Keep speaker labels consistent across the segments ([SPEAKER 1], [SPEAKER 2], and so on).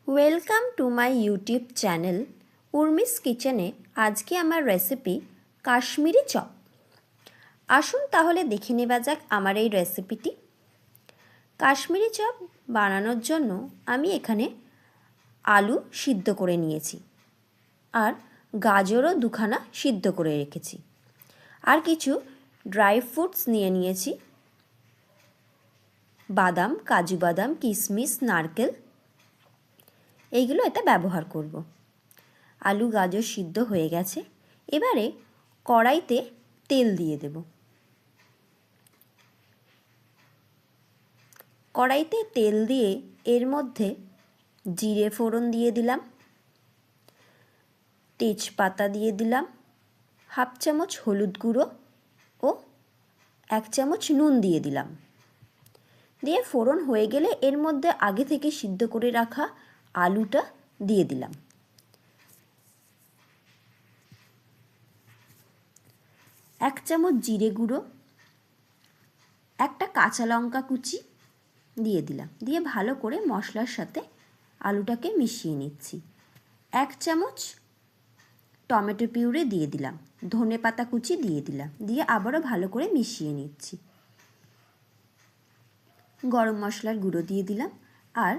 [SPEAKER 1] Welcome to my YouTube channel Urmi's কিচেনে। আজকে আমার রেসিপি কাশ্মীরি চপ। আসুন তাহলে দেখে নেওয়া যাক আমার এই রেসিপিটি। কাশ্মীরি চপ বানানোর জন্য আমি এখানে আলু সিদ্ধ করে নিয়েছি, আর গাজরও দুখানা সিদ্ধ করে রেখেছি, আর কিছু ড্রাই ফ্রুটস নিয়েছি, বাদাম, কাজু বাদাম, কিশমিশ, নারকেল, এইগুলো এতে ব্যবহার করব। আলু গাজর সিদ্ধ হয়ে গেছে, এবারে কড়াইতে তেল দিয়ে দেব। কড়াইতে তেল দিয়ে এর মধ্যে জিরে ফোড়ন দিয়ে দিলাম, তেজপাতা দিয়ে দিলাম, হাফ চামচ হলুদ গুঁড়ো ও 1 চামচ নুন দিয়ে দিলাম। দিয়ে ফোড়ন হয়ে গেলে এর মধ্যে আগে থেকে সিদ্ধ করে রাখা আলুটা দিয়ে দিলাম। 1 চামচ জিরে গুঁড়ো, একটা কাঁচা লঙ্কা কুচি দিয়ে দিলাম। দিয়ে ভালো করে মশলার সাথে আলুটাকে মিশিয়ে নিচ্ছি। 1 চামচ টমেটো পিউরি দিয়ে দিলাম, ধনেপাতা কুচি দিয়ে দিলাম, দিয়ে আবারও ভালো করে মিশিয়ে নিচ্ছি। গরম মশলার গুঁড়ো দিয়ে দিলাম, আর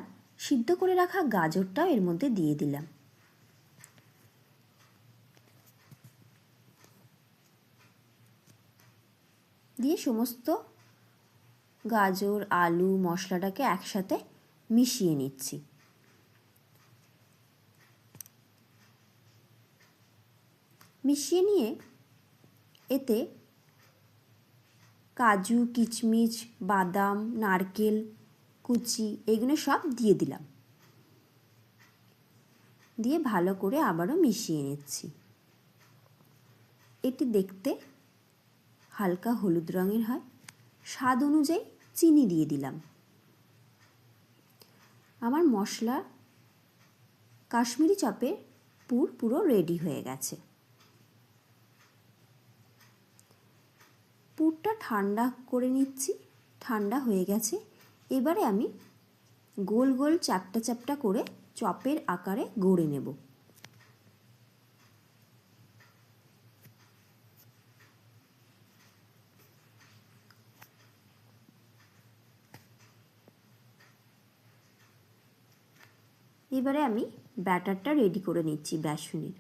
[SPEAKER 1] সিদ্ধ করে রাখা গাজরটাও এর মধ্যে দিয়ে দিলাম। দিয়ে সমস্ত গাজর, আলু, মশলাটাকে একসাথে মিশিয়ে নিচ্ছি। মিশিয়ে নিয়ে এতে কাজু, কিশমিশ, বাদাম, নারকেল কুচি এগুলো সব দিয়ে দিলাম। দিয়ে ভালো করে আবারও মিশিয়ে নিচ্ছি। এটি দেখতে হালকা হলুদ রঙের হয়। স্বাদ অনুযায়ী চিনি দিয়ে দিলাম। আমার মশলা কাশ্মীরি চপের পুর পুরো রেডি হয়ে গেছে। পুরটা ঠান্ডা করে নিচ্ছি। ঠান্ডা হয়ে গেছে, এবারে আমি গোল গোল চ্যাপ্টা চ্যাপ্টা করে চপের আকারে গড়ে নেব। এবারে আমি ব্যাটারটা রেডি করে নিচ্ছি বেসনের।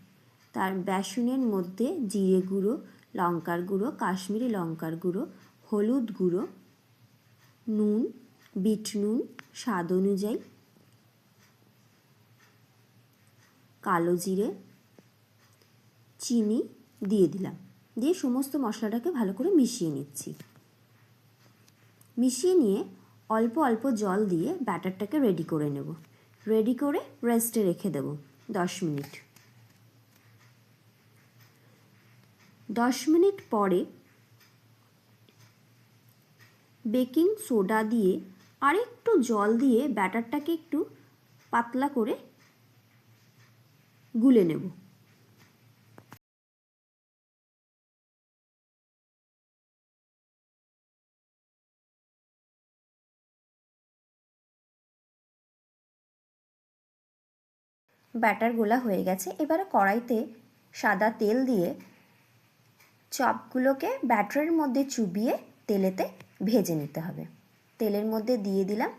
[SPEAKER 1] তার বেসনের মধ্যে জিরে গুঁড়ো, লঙ্কার গুঁড়ো, কাশ্মীরি লঙ্কার গুঁড়ো, হলুদ গুঁড়ো, নুন, বিট নুন স্বাদ অনুযায়ী, কালো জিরে, চিনি দিয়ে দিলাম। দিয়ে সমস্ত মশলাটাকে ভালো করে মিশিয়ে নিচ্ছি। মিশিয়ে নিয়ে অল্প অল্প জল দিয়ে ব্যাটারটাকে রেডি করে নেব। রেডি করে রেস্টে রেখে দেব 10 মিনিট। 10 মিনিট পরে বেকিং সোডা দিয়ে আর একটু জল দিয়ে ব্যাটারটাকে একটু পাতলা করে গুলে নেব। ব্যাটার গোলা হয়ে গেছে, এবারে কড়াইতে সাদা তেল দিয়ে চপগুলোকে ব্যাটারের মধ্যে চুবিয়ে তেলেতে ভেজে নিতে হবে। তেলের মধ্যে দিয়ে দিলাম।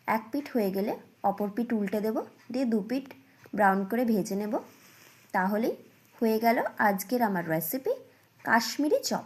[SPEAKER 1] এক পিঠ হয়ে গেলে অপর পিঠ উল্টে দেব, দিয়ে 2 পিঠ ব্রাউন করে ভেজে নেব। তাহলেই হয়ে গেল আজকের আমার রেসিপি কাশ্মীরি চপ।